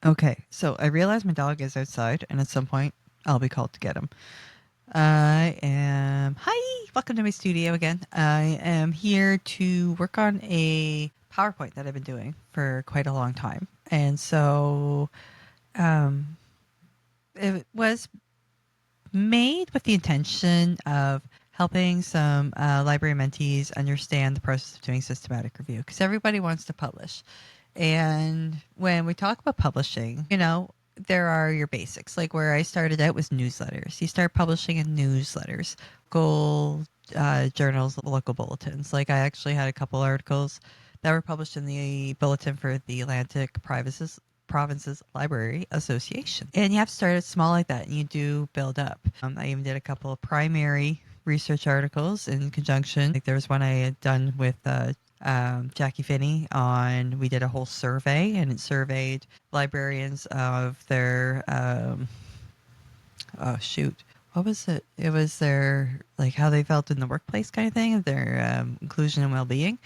Okay, so I realize my dog is outside, and at some point, I'll be called to get him. I am. Hi, welcome to my studio again. I am here to work on a PowerPoint that I've been doing for quite a long time. And so um, it was made with the intention of helping some library mentees understand the process of doing systematic review because everybody wants to publish. And when we talk about publishing, there are your basics. Like where I started out was newsletters. You start publishing in newsletters, local journals, local bulletins. Like I actually had a couple articles that were published in the bulletin for the Atlantic Provinces Library Association. And you have to start it small like that, and you do build up. I even did a couple of primary research articles in conjunction. Like there was one I had done with Jackie Finney on, we did a whole survey, and it surveyed librarians of their, oh shoot, what was it? It was their, like how they felt in the workplace kind of thing, their inclusion and well-being.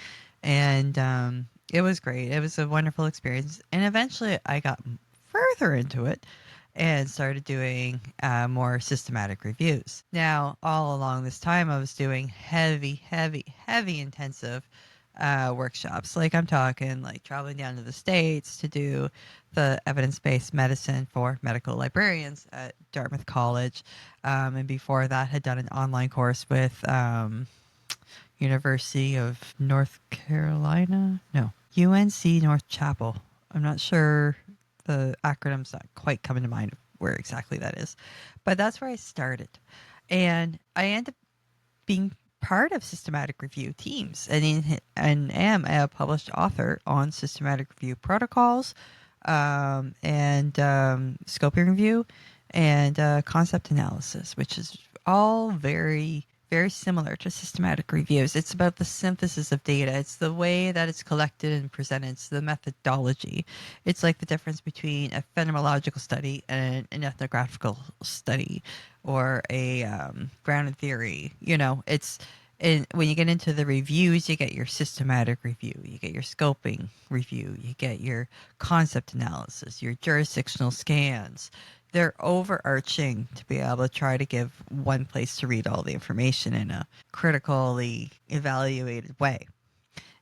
And it was great. It was a wonderful experience. And eventually I got further into it and started doing more systematic reviews. Now, all along this time, I was doing heavy intensive workshops. Like I'm talking like traveling down to the States to do the evidence-based medicine for medical librarians at Dartmouth College. And before that had done an online course with University of North Carolina. No, UNC North Chapel. I'm not sure, the acronym's not quite coming to mind where exactly that is. But that's where I started. And I ended up being part of systematic review teams and am a published author on systematic review protocols and scoping review and concept analysis, which is all very similar to systematic reviews. It's about the synthesis of data. It's the way that it's collected and presented. It's the methodology. It's like the difference between a phenomenological study and an ethnographical study or a grounded theory. It's and when you get into the reviews, you get your systematic review, you get your scoping review, you get your concept analysis, your jurisdictional scans. They're overarching to be able to try to give one place to read all the information in a critically evaluated way.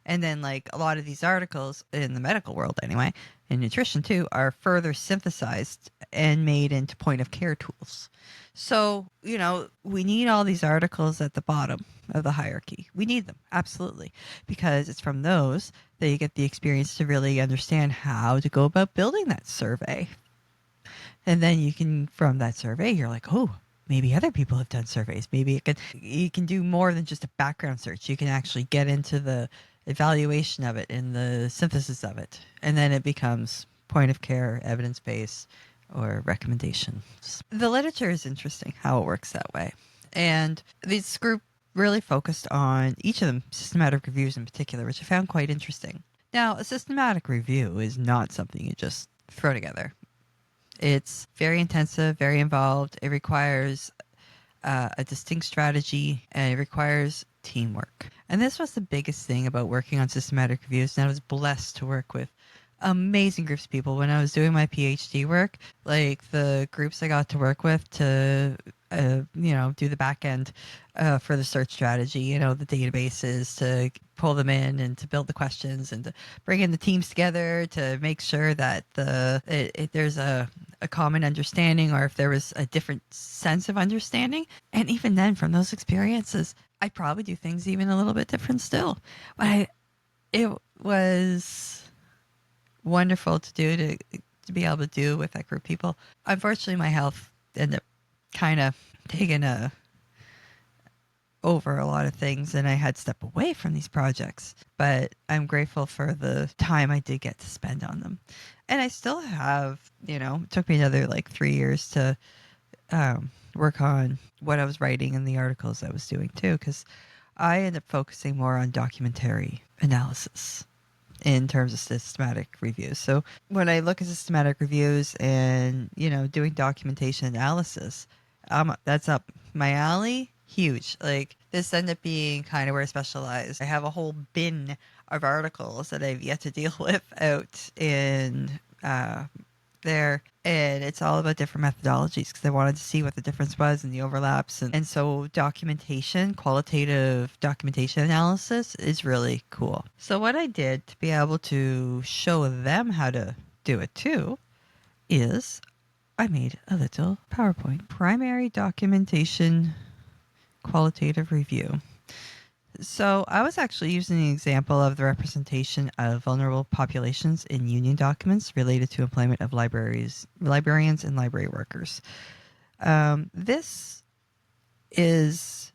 And then, like a lot of these articles in the medical world, anyway, in nutrition too, are further synthesized and made into point of care tools. So, we need all these articles at the bottom of the hierarchy. We need them, absolutely, because it's from those that you get the experience to really understand how to go about building that survey. And then you can, from that survey, you're like, oh, maybe other people have done surveys. Maybe you can do more than just a background search. You can actually get into the evaluation of it and the synthesis of it. And then it becomes point of care, evidence based, or recommendations. The literature is interesting how it works that way. And this group really focused on each of them, systematic reviews in particular, which I found quite interesting. Now, a systematic review is not something you just throw together. It's very intensive, very involved. It requires a distinct strategy, and it requires teamwork. And this was the biggest thing about working on systematic reviews. And I was blessed to work with amazing groups of people when I was doing my PhD work. Like the groups I got to work with to, do the back end for the search strategy, the databases to pull them in and to build the questions and to bring in the teams together to make sure that there's a common understanding, or if there was a different sense of understanding. And even then, from those experiences, I probably do things even a little bit different still. But it was wonderful to do, to be able to do with that group of people. Unfortunately, my health ended up kind of taking over a lot of things, and I had to step away from these projects. But I'm grateful for the time I did get to spend on them. And I still have, it took me another like 3 years to work on what I was writing and the articles I was doing too, because I ended up focusing more on documentary analysis in terms of systematic reviews. So when I look at systematic reviews and, doing documentation analysis, that's up my alley. Huge. Like this ended up being kind of where I specialize. I have a whole bin of articles that I've yet to deal with out in there, and it's all about different methodologies because I wanted to see what the difference was and the overlaps. And so documentation, qualitative documentation analysis is really cool. So what I did to be able to show them how to do it too is I made a little PowerPoint. Primary documentation qualitative review. So I was actually using an example of the representation of vulnerable populations in union documents related to employment of librarians, and library workers. This is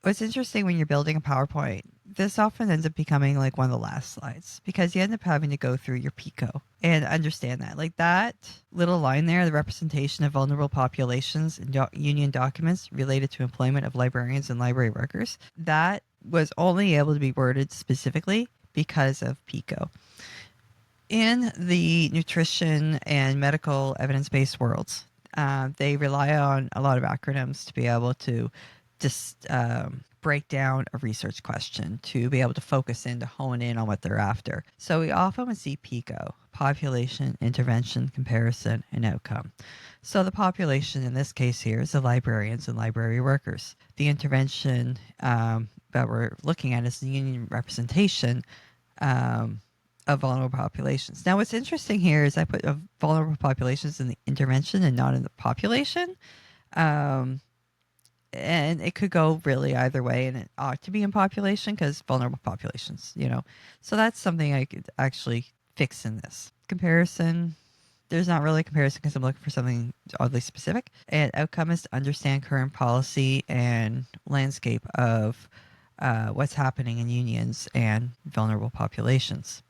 what's interesting when you're building a PowerPoint. This often ends up becoming like one of the last slides because you end up having to go through your PICO and understand that. Like that little line there, the representation of vulnerable populations in union documents related to employment of librarians and library workers, that was only able to be worded specifically because of PICO. In the nutrition and medical evidence-based worlds, they rely on a lot of acronyms to be able to just break down a research question, to be able to focus in, to hone in on what they're after. So we often would see PICO, population, intervention, comparison, and outcome. So the population in this case here is the librarians and library workers. The intervention that we're looking at is the union representation of vulnerable populations. Now, what's interesting here is I put vulnerable populations in the intervention and not in the population. And it could go really either way, and it ought to be in population because vulnerable populations, So that's something I could actually fix in this. Comparison, there's not really a comparison because I'm looking for something oddly specific. And outcome is to understand current policy and landscape of what's happening in unions and vulnerable populations.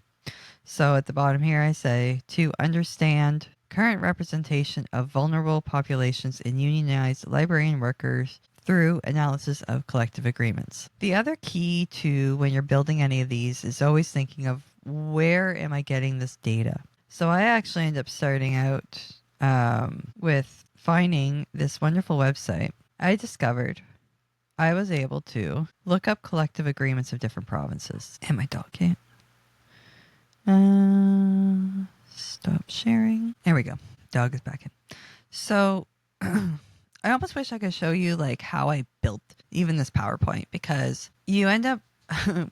So at the bottom here, I say to understand current representation of vulnerable populations in unionized librarian workers through analysis of collective agreements. The other key to when you're building any of these is always thinking of where am I getting this data? So I actually end up starting out with finding this wonderful website. I discovered I was able to look up collective agreements of different provinces. And my dog can't. Stop sharing. There we go. Dog is back in. So I almost wish I could show you like how I built even this PowerPoint because you end up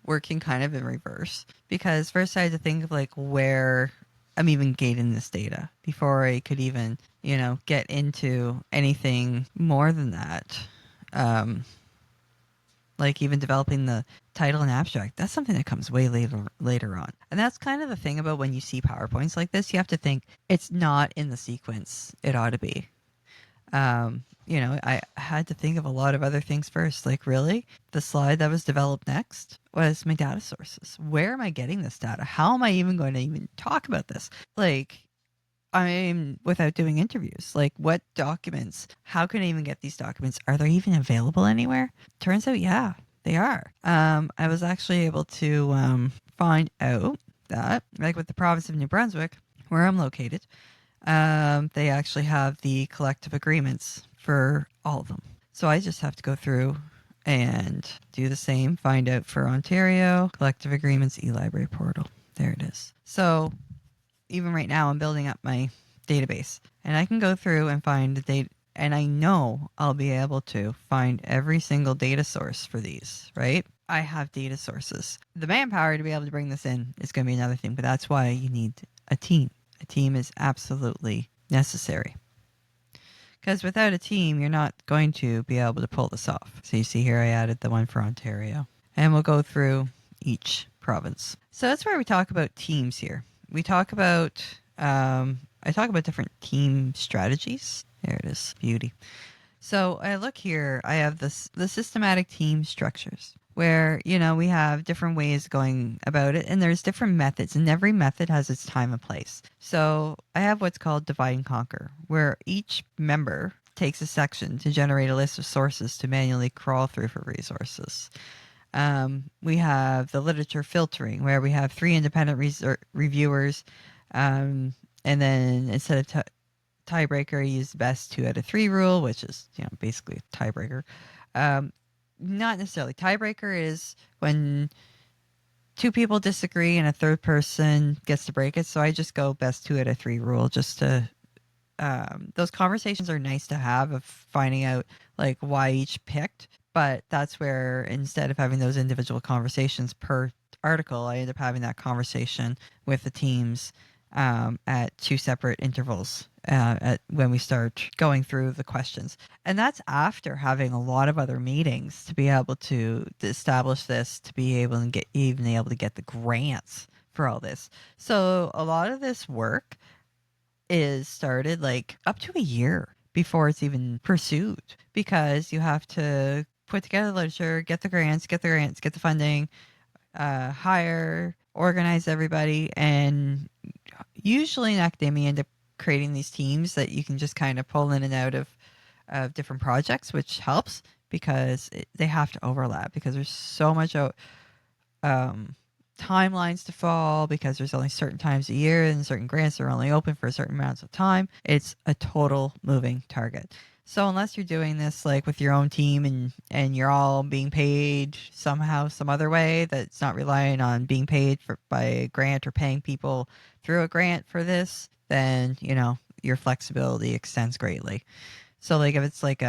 working kind of in reverse because first I had to think of like where I'm even gating this data before I could even, get into anything more than that. Like even developing the title and abstract, that's something that comes way later on. And that's kind of the thing about when you see PowerPoints like this, you have to think it's not in the sequence it ought to be. I had to think of a lot of other things first. Like really, the slide that was developed next was my data sources. Where am I getting this data? How am I even going to even talk about this? Like, I'm without doing interviews. Like, what documents? How can I even get these documents? Are they even available anywhere? Turns out, yeah, they are. I was actually able to find out that, like with the province of New Brunswick, where I'm located, they actually have the collective agreements for all of them. So I just have to go through and do the same, find out for Ontario, collective agreements, e-library portal. There it is. So even right now, I'm building up my database and I can go through and find the data. And I know I'll be able to find every single data source for these, right? I have data sources. The manpower to be able to bring this in is going to be another thing, but that's why you need a team. A team is absolutely necessary. Because without a team, you're not going to be able to pull this off. So you see here, I added the one for Ontario. And we'll go through each province. So that's where we talk about teams here. We talk about, I talk about different team strategies. There it is, beauty. So I look here, I have the systematic team structures where, we have different ways going about it and there's different methods and every method has its time and place. So I have what's called divide and conquer, where each member takes a section to generate a list of sources to manually crawl through for resources. We have the literature filtering, where we have 3 independent reviewers, and then instead of tiebreaker, I use the best 2 out of 3 rule, which is basically a tiebreaker. Not necessarily. Tiebreaker is when two people disagree and a third person gets to break it. So I just go best 2 out of 3 rule, just to those conversations are nice to have, of finding out like why each picked. But that's where, instead of having those individual conversations per article, I end up having that conversation with the teams at 2 separate intervals when we start going through the questions. And that's after having a lot of other meetings to be able to establish this, to be able to get the grants for all this. So a lot of this work is started like up to a year before it's even pursued, because you have to put together the literature, get the grants, get the funding, hire, organize everybody. And usually in academia, you end up creating these teams that you can just kind of pull in and out of different projects, which helps because they have to overlap, because there's so much um, timelines to fall, because there's only certain times a year and certain grants are only open for certain amounts of time. It's a total moving target. So unless you're doing this like with your own team, and you're all being paid somehow, some other way that's not relying on being paid by a grant, or paying people through a grant for this, then your flexibility extends greatly. So like if it's like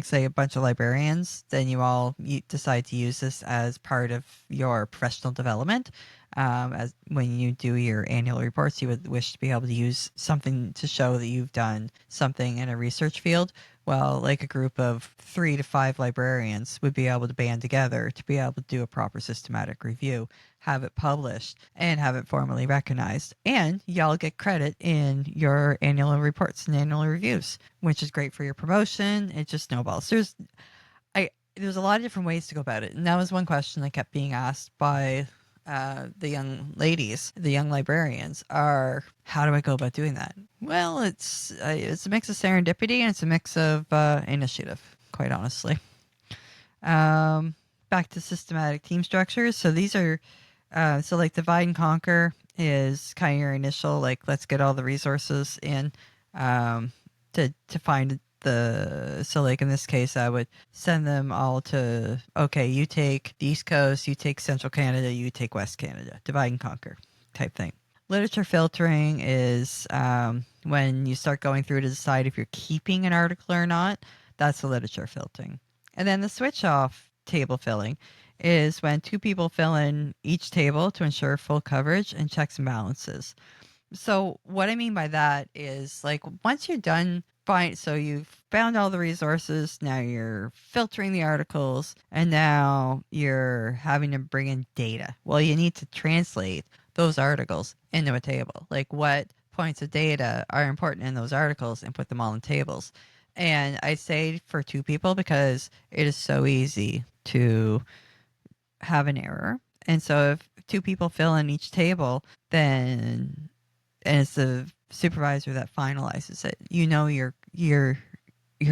say a bunch of librarians, then you decide to use this as part of your professional development. As when you do your annual reports, you would wish to be able to use something to show that you've done something in a research field. Well, like a group of 3 to 5 librarians would be able to band together to be able to do a proper systematic review, have it published, and have it formally recognized. And y'all get credit in your annual reports and annual reviews, which is great for your promotion. It just snowballs. There's a lot of different ways to go about it. And that was one question I kept being asked by the young ladies, the young librarians, are how do I go about doing that? Well, it's a mix of serendipity and it's a mix of initiative, quite honestly. Back to systematic team structures. So these are so like divide and conquer is kind of your initial, like, let's get all the resources in to find so like in this case, I would send them all to, okay, you take the East Coast, you take Central Canada, you take West Canada, divide and conquer type thing. Literature filtering is when you start going through to decide if you're keeping an article or not. That's the literature filtering. And then the switch off table filling is when 2 people fill in each table to ensure full coverage and checks and balances. So what I mean by that is, like, once you're done, fine. So you've found all the resources. Now you're filtering the articles, and now you're having to bring in data. Well, you need to translate those articles into a table. Like, what points of data are important in those articles, and put them all in tables. And I say for 2 people because it is so easy to have an error. And so if 2 people fill in each table, then, and it's the supervisor that finalizes it, you're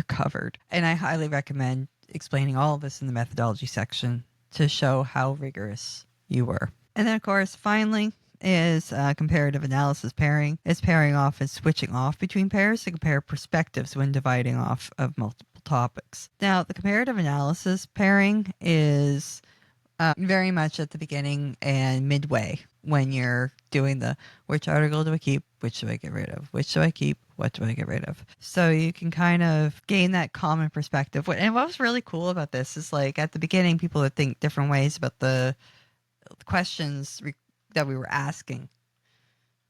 covered. And I highly recommend explaining all of this in the methodology section to show how rigorous you were. And then of course, finally, is comparative analysis pairing. It's pairing off and switching off between pairs to compare perspectives when dividing off of multiple topics. Now, the comparative analysis pairing is very much at the beginning and midway, when you're doing the which article do I keep, which do I get rid of, which do I keep, what do I get rid of. So you can kind of gain that common perspective. And what was really cool about this is, like, at the beginning, people would think different ways about the questions that we were asking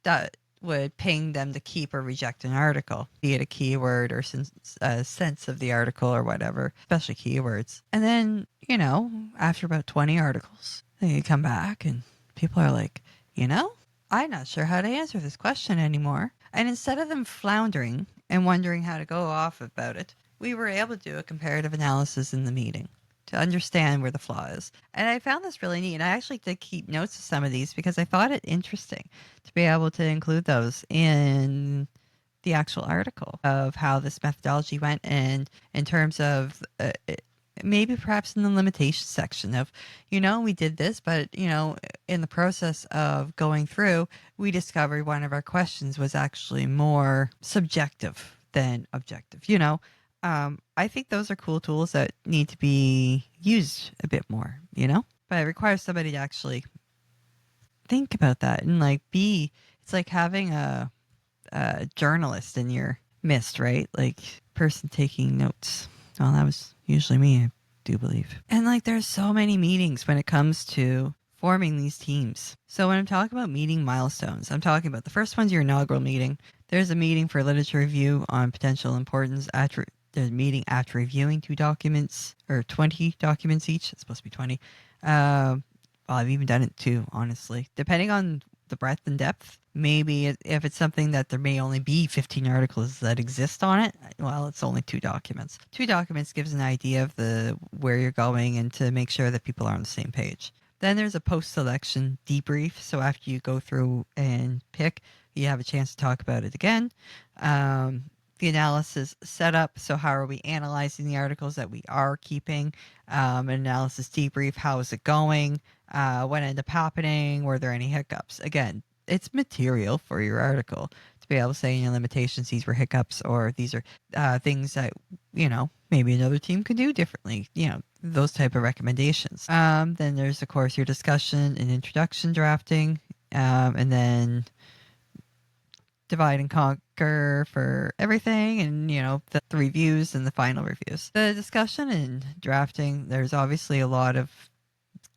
that would ping them to keep or reject an article, be it a keyword or sense of the article or whatever, especially keywords. And then, after about 20 articles, then you come back and people are like, I'm not sure how to answer this question anymore. And instead of them floundering and wondering how to go off about it, we were able to do a comparative analysis in the meeting to understand where the flaw is. And I found this really neat. And I actually did keep notes of some of these because I thought it interesting to be able to include those in the actual article of how this methodology went, and in terms of maybe perhaps in the limitation section of, we did this, but, in the process of going through, we discovered one of our questions was actually more subjective than objective, I think those are cool tools that need to be used a bit more, but it requires somebody to actually think about that and like it's like having a journalist in your midst, right? Like person taking notes. Well, that was usually me, I do believe. And like there's so many meetings when it comes to forming these teams. So when I'm talking about meeting milestones, I'm talking about the first one's your inaugural meeting. There's a meeting for literature review on potential importance after the meeting after reviewing 2 documents or 20 documents each. It's supposed to be 20. Well, I've even done it too, honestly. Depending on the breadth and depth, maybe if it's something that there may only be 15 articles that exist on it, well, it's only 2 documents. 2 documents gives an idea of the where you're going and to make sure that people are on the same page. Then there's a post-selection debrief. So after you go through and pick, you have a chance to talk about it again. The analysis setup. So how are we analyzing the articles that we are keeping? An analysis debrief. How is it going? What ended up happening? Were there any hiccups? Again, it's material for your article to be able to say, limitations, these were hiccups, or these are things that, maybe another team could do differently, those type of recommendations. Then there's, of course, your discussion and introduction drafting, and then divide and conquer for everything, and the reviews and the final reviews. The discussion and drafting, there's obviously a lot of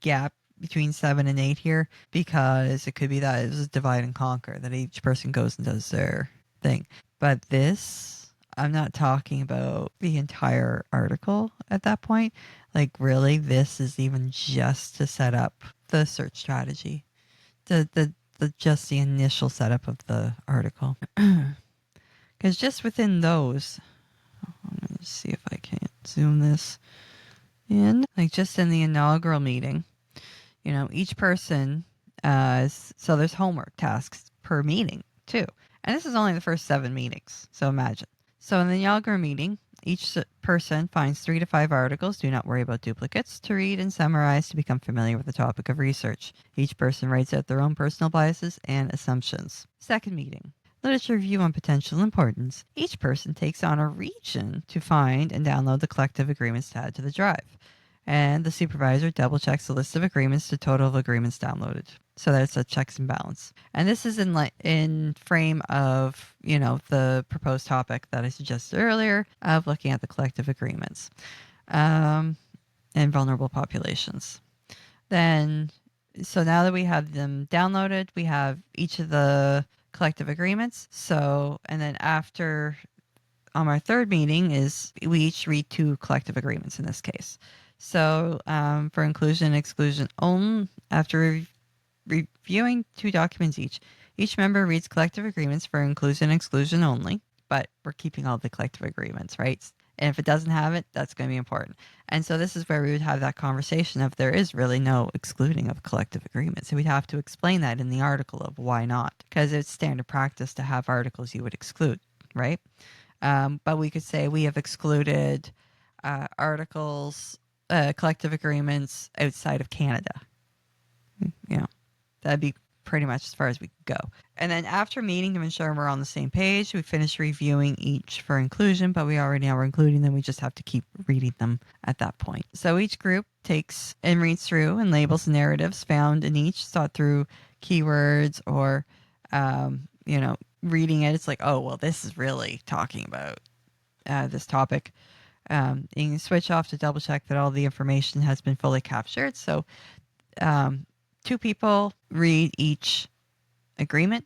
gap between 7 and 8 here, because it could be that it's divide and conquer, that each person goes and does their thing. But this, I'm not talking about the entire article at that point. Like really, this is even just to set up the search strategy, the just the initial setup of the article. Because just within those, I'm going to see if I can zoom this in. Like just in the inaugural meeting, each person, so there's homework tasks per meeting too. And this is only the first 7 meetings. So imagine. So in the inaugural meeting, each person finds 3 to 5 articles, do not worry about duplicates, to read and summarize to become familiar with the topic of research. Each person writes out their own personal biases and assumptions. Second meeting. Literature review on potential importance. Each person takes on a region to find and download the collective agreements to add to the drive. And the supervisor double checks the list of agreements to total of agreements downloaded. So that's a checks and balance. And this is in frame of, the proposed topic that I suggested earlier of looking at the collective agreements and vulnerable populations. Then, so now that we have them downloaded, we have each of the collective agreements. So, and then after, on our third meeting is we each read 2 collective agreements in this case. So for inclusion and exclusion only, after reviewing 2 documents each member reads collective agreements for inclusion and exclusion only, but we're keeping all the collective agreements, right? And if it doesn't have it, that's going to be important. And so this is where we would have that conversation of there is really no excluding of collective agreements. So we'd have to explain that in the article of why not, because it's standard practice to have articles you would exclude, right? But we could say we have excluded articles, collective agreements outside of Canada. That'd be pretty much as far as we could go. And then after meeting to ensure we're on the same page, we finish reviewing each for inclusion, but we already know we're including them. We just have to keep reading them at that point. So each group takes and reads through and labels narratives found in each, thought through keywords or, reading it. It's like, oh, well, this is really talking about this topic. You can switch off to double check that all the information has been fully captured. So 2 people read each agreement,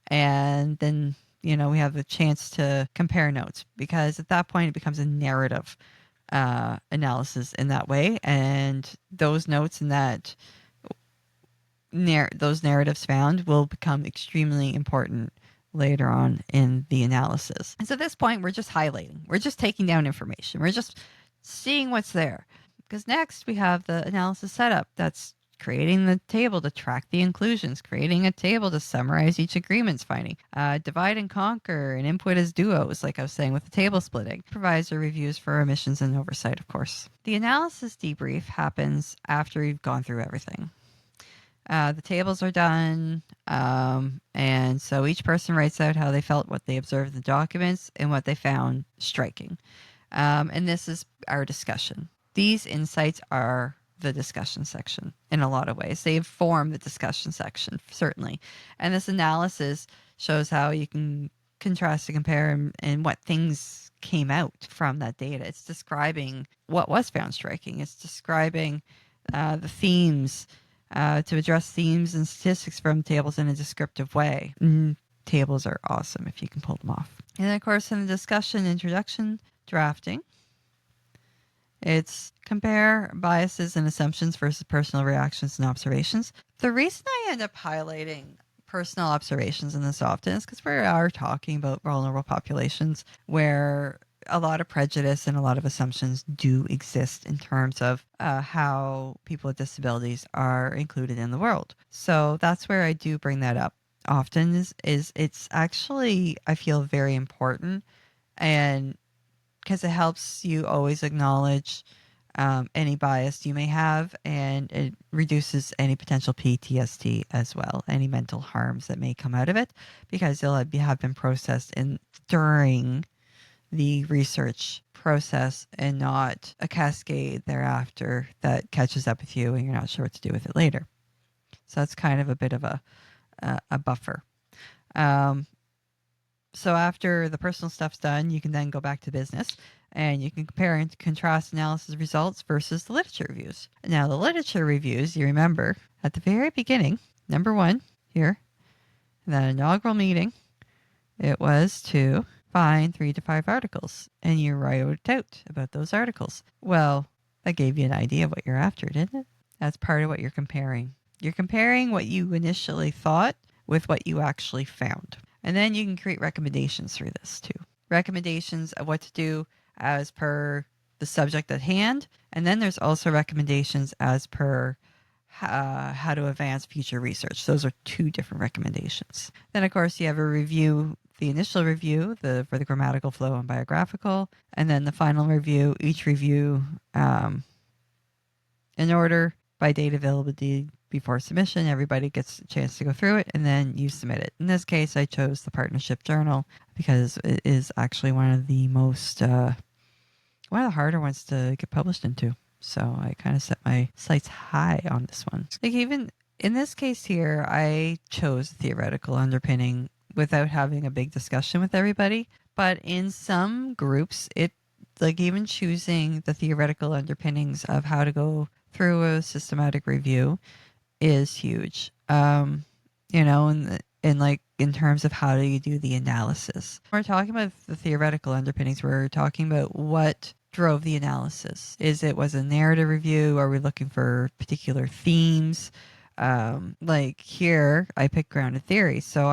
and then we have the chance to compare notes, because at that point it becomes a narrative analysis in that way, and those notes and that those narratives found will become extremely important later on in the analysis. And so at this point, we're just highlighting. We're just taking down information. We're just seeing what's there. Because next we have the analysis setup. That's creating the table to track the inclusions, creating a table to summarize each agreement's finding, divide and conquer, and input as duos, like I was saying with the table splitting, supervisor reviews for omissions and oversight, of course. The analysis debrief happens after you've gone through everything. The tables are done, and so each person writes out how they felt, what they observed in the documents, and what they found striking. And this is our discussion. These insights are the discussion section in a lot of ways. They inform the discussion section, certainly. And this analysis shows how you can contrast and compare and what things came out from that data. It's describing what was found striking. It's describing the themes to address themes and statistics from tables in a descriptive way. Tables are awesome if you can pull them off. And then, of course, in the discussion, introduction, drafting, it's compare biases and assumptions versus personal reactions and observations. The reason I end up highlighting personal observations in this often is because we are talking about vulnerable populations where a lot of prejudice and a lot of assumptions do exist in terms of how people with disabilities are included in the world. So that's where I do bring that up often is it's actually, I feel, very important, and because it helps you always acknowledge any bias you may have, and it reduces any potential PTSD as well, any mental harms that may come out of it, because they'll have been processed during the research process and not a cascade thereafter that catches up with you and you're not sure what to do with it later. So that's kind of a bit of a buffer. So after the personal stuff's done, you can then go back to business and you can compare and contrast analysis results versus the literature reviews. Now, the literature reviews, you remember at the very beginning, number one here, in that inaugural meeting, it was to find 3 to 5 articles, and you wrote out about those articles. Well, that gave you an idea of what you're after, didn't it? That's part of what you're comparing. You're comparing what you initially thought with what you actually found. And then you can create recommendations through this too. Recommendations of what to do as per the subject at hand. And then there's also recommendations as per how to advance future research. Those are 2 different recommendations. Then, of course, you have a review, the initial review for the grammatical, flow, and biographical. And then the final review, each review in order by date availability before submission. Everybody gets a chance to go through it, and then you submit it. In this case, I chose the partnership journal because it is actually one of the harder ones to get published into. So I kind of set my sights high on this one. Like, even in this case here, I chose theoretical underpinning without having a big discussion with everybody. But in some groups, even choosing the theoretical underpinnings of how to go through a systematic review is huge. In terms of how do you do the analysis. We're talking about the theoretical underpinnings. We're talking about what drove the analysis. Was a narrative review? Are we looking for particular themes? Like here, I picked grounded theory. So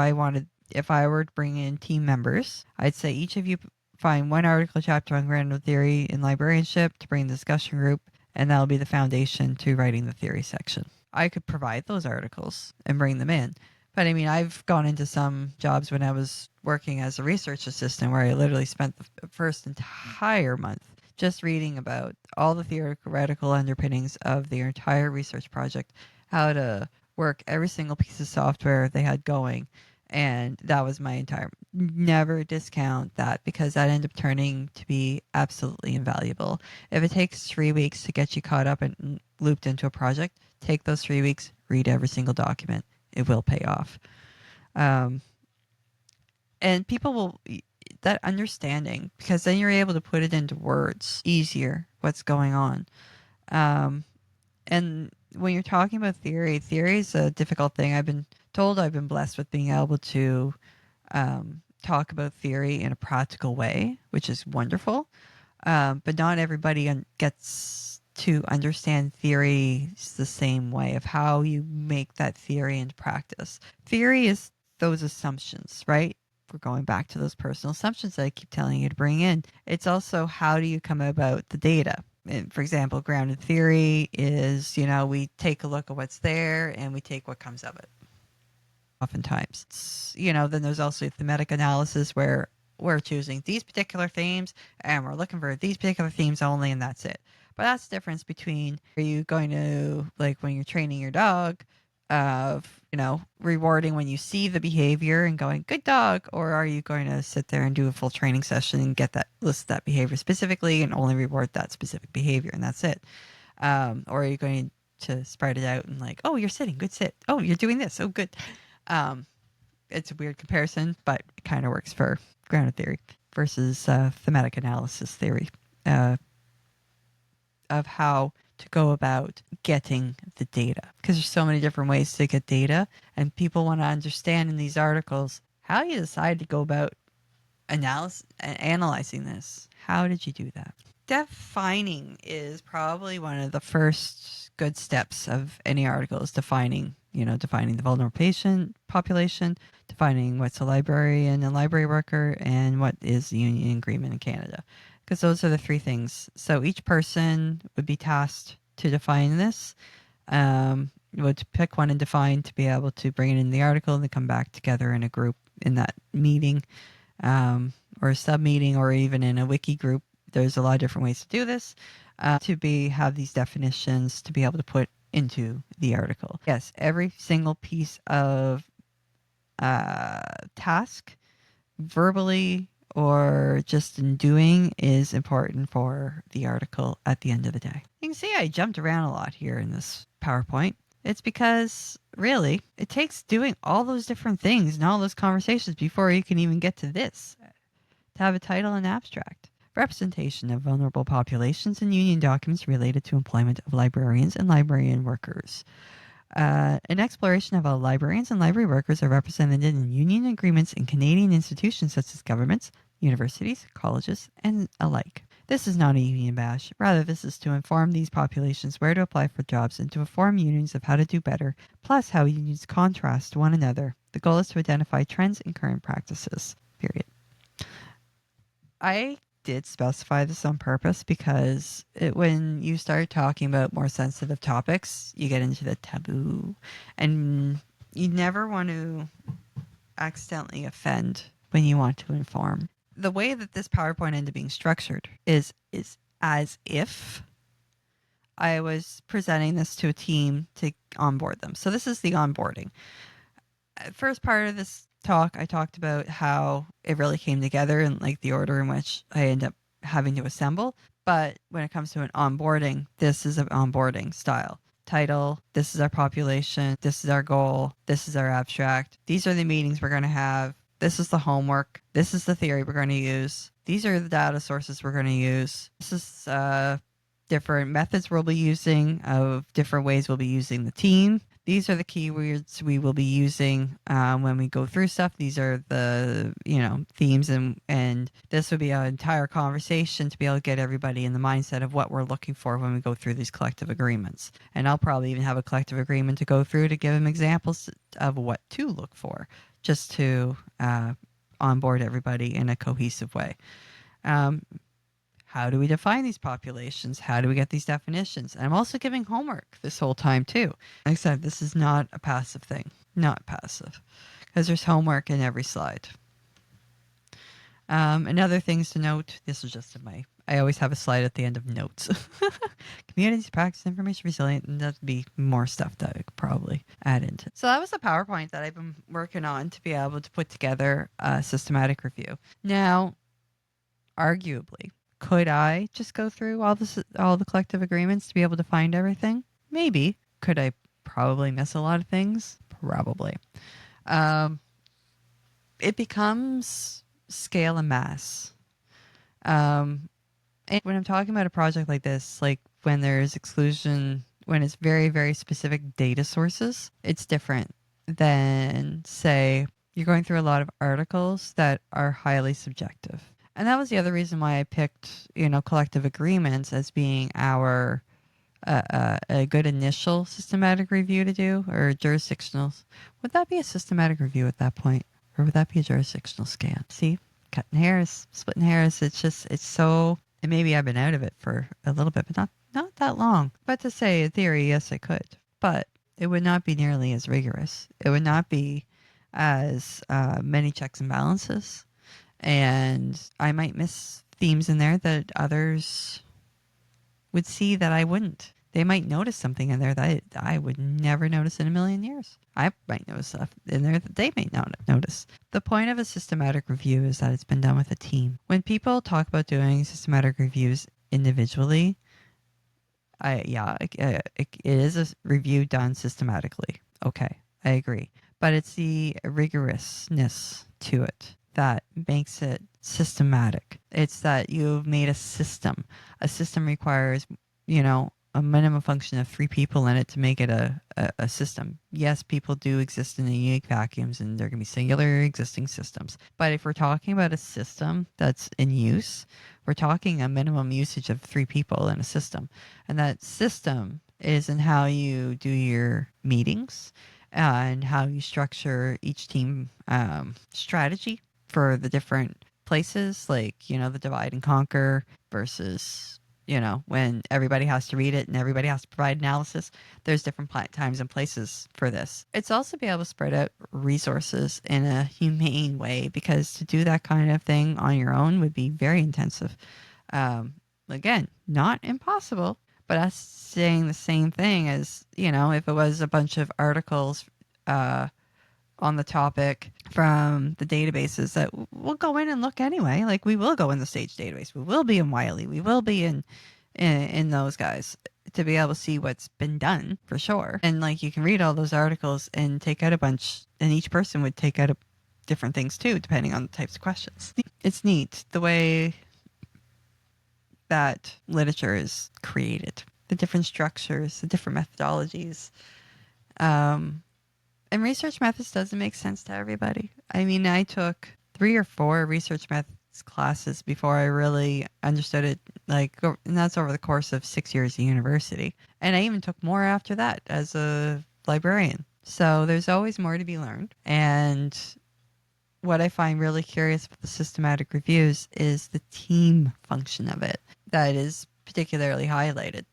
if I were to bring in team members, I'd say each of you find one article chapter on grounded theory in librarianship to bring the discussion group, and that'll be the foundation to writing the theory section. I could provide those articles and bring them in. But I mean, I've gone into some jobs when I was working as a research assistant where I literally spent the first entire month just reading about all the theoretical underpinnings of the entire research project, how to work every single piece of software they had going. And that was my entire, never discount that, because that ended up turning to be absolutely invaluable. If it takes 3 weeks to get you caught up and looped into a project, take those 3 weeks, read every single document. It will pay off. And people will, that understanding, because then you're able to put it into words easier, what's going on. And when you're talking about theory is a difficult thing. I've been blessed with being able to talk about theory in a practical way, which is wonderful. But not everybody gets to understand theory the same way of how you make that theory into practice. Theory is those assumptions, right? We're going back to those personal assumptions that I keep telling you to bring in. It's also how do you come about the data? And for example, grounded theory is, we take a look at what's there and we take what comes of it. Oftentimes, then there's also thematic analysis where we're choosing these particular themes and we're looking for these particular themes only, and that's it. But that's the difference between, are you going to, like when you're training your dog, of, rewarding when you see the behavior and going, good dog, or are you going to sit there and do a full training session and list that behavior specifically and only reward that specific behavior, and that's it. Or are you going to spread it out and like, oh, you're sitting, good sit. Oh, you're doing this. Oh, good. Um, it's a weird comparison, but it kind of works for grounded theory versus thematic analysis theory of how to go about getting the data. Because there's so many different ways to get data, and people want to understand in these articles how you decide to go about analyzing this. How did you do that? Defining is probably one of the first good steps of any article is defining the vulnerable patient population, defining what's a librarian and library worker, and what is the union agreement in Canada. Because those are the three things. So each person would be tasked to define this, would pick one and define to be able to bring it in the article and then come back together in a group in that meeting, or a sub meeting, or even in a wiki group. There's a lot of different ways to do this, have these definitions to be able to put into the article. Yes, every single piece of task, verbally or just in doing, is important for the article at the end of the day. You can see I jumped around a lot here in this PowerPoint. It's because really it takes doing all those different things and all those conversations before you can even get to this, to have a title and abstract. Representation of vulnerable populations in union documents related to employment of librarians and librarian workers. An exploration of how librarians and library workers are represented in union agreements in Canadian institutions such as governments, universities, colleges, and alike. This is not a union bash. Rather, this is to inform these populations where to apply for jobs and to inform unions of how to do better, plus how unions contrast one another. The goal is to identify trends and current practices. Period. I did specify this on purpose because when you start talking about more sensitive topics, you get into the taboo, and you never want to accidentally offend when you want to inform. The way that this PowerPoint ended up being structured is as if I was presenting this to a team to onboard them. So this is the onboarding. First part of this talk, I talked about how it really came together and like the order in which I end up having to assemble. But when it comes to an onboarding, this is an onboarding style. Title, this is our population, this is our goal, this is our abstract. These are the meetings we're going to have. This is the homework. This is the theory we're going to use. These are the data sources we're going to use. This is different methods we'll be using, of different ways we'll be using the team. These are the keywords we will be using when we go through stuff. These are the, themes, and this would be an entire conversation to be able to get everybody in the mindset of what we're looking for when we go through these collective agreements. And I'll probably even have a collective agreement to go through to give them examples of what to look for, just to onboard everybody in a cohesive way. How do we define these populations? How do we get these definitions? And I'm also giving homework this whole time too. Like I said, this is not a passive thing. Not passive. Because there's homework in every slide. And other things to note, this is just I always have a slide at the end of notes. Communities practice information resilient, and that'd be more stuff that I could probably add into. So that was the PowerPoint that I've been working on to be able to put together a systematic review. Now, arguably, could I just go through all the collective agreements to be able to find everything? Maybe. Could I probably miss a lot of things? Probably. It becomes scale and mass. And when I'm talking about a project like this, like when there's exclusion, when it's very, very specific data sources, it's different than, say, you're going through a lot of articles that are highly subjective. And that was the other reason why I picked, collective agreements as being our a good initial systematic review to do, or jurisdictional. Would that be a systematic review at that point, or would that be a jurisdictional scan? See, cutting hairs, splitting hairs. And maybe I've been out of it for a little bit, but not that long. But to say in theory, yes, I could, but it would not be nearly as rigorous. It would not be as many checks and balances. And I might miss themes in there that others would see that I wouldn't. They might notice something in there that I would never notice in a million years. I might notice stuff in there that they may not notice. The point of a systematic review is that it's been done with a team. When people talk about doing systematic reviews individually, It is a review done systematically. Okay, I agree. But it's the rigorousness to it that makes it systematic. It's that you've made a system. A system requires, a minimum function of 3 people in it to make it a system. Yes, people do exist in the unique vacuums and they're going to be singular existing systems. But if we're talking about a system that's in use, we're talking a minimum usage of 3 people in a system. And that system is in how you do your meetings and how you structure each team strategy for the different places, like, the divide and conquer versus, when everybody has to read it and everybody has to provide analysis. There's different times and places for this. It's also be able to spread out resources in a humane way, because to do that kind of thing on your own would be very intensive. Again, not impossible, but us saying the same thing as, if it was a bunch of articles on the topic from the databases that we'll go in and look anyway. Like, we will go in the Sage database. We will be in Wiley. We will be in those guys to be able to see what's been done for sure. And like, you can read all those articles and take out a bunch, and each person would take out different things too, depending on the types of questions. It's neat the way that literature is created, the different structures, the different methodologies. And research methods doesn't make sense to everybody. I mean, I took 3 or 4 research methods classes before I really understood it, and that's over the course of 6 years of university. And I even took more after that as a librarian. So there's always more to be learned. And what I find really curious with the systematic reviews is the team function of it that is particularly highlighted.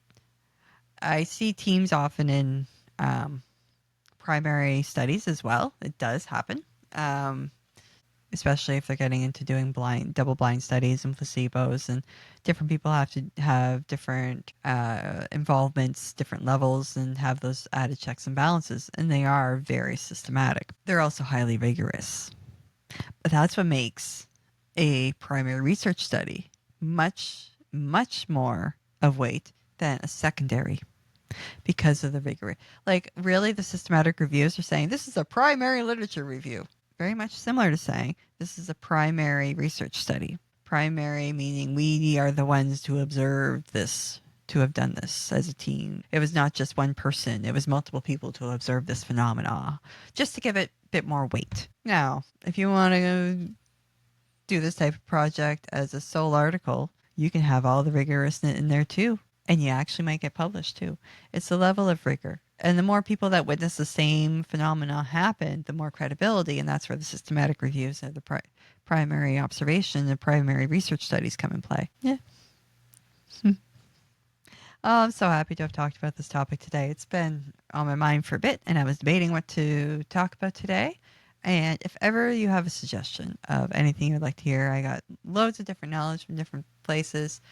I see teams often in primary studies as well. It does happen, especially if they're getting into doing double blind studies and placebos, and different people have to have different involvements, different levels, and have those added checks and balances. And they are very systematic. They're also highly rigorous. But that's what makes a primary research study much, much more of weight than a secondary, because of the rigor. Like, really, the systematic reviews are saying this is a primary literature review. Very much similar to saying this is a primary research study. Primary meaning we are the ones to observe this, to have done this as a team. It was not just one person. It was multiple people to observe this phenomena, just to give it a bit more weight. Now, if you want to do this type of project as a sole article, you can have all the rigorousness in there too. And you actually might get published too. It's the level of rigor. And the more people that witness the same phenomena happen, the more credibility. And that's where the systematic reviews of the primary observation and primary research studies come in play. Yeah. I'm so happy to have talked about this topic today. It's been on my mind for a bit, and I was debating what to talk about today. And if ever you have a suggestion of anything you'd like to hear, I got loads of different knowledge from different places.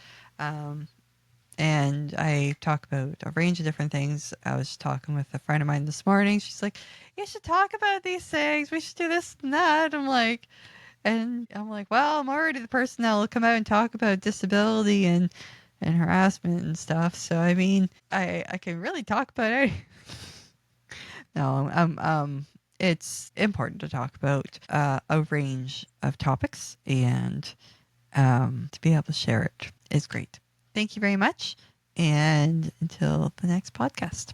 And I talk about a range of different things. I was talking with a friend of mine this morning. She's like, you should talk about these things. We should do this and that. I'm like, well, I'm already the person that will come out and talk about disability and harassment and stuff. So, I mean, I can really talk about it. No, it's important to talk about a range of topics, and to be able to share it is great. Thank you very much, and until the next podcast.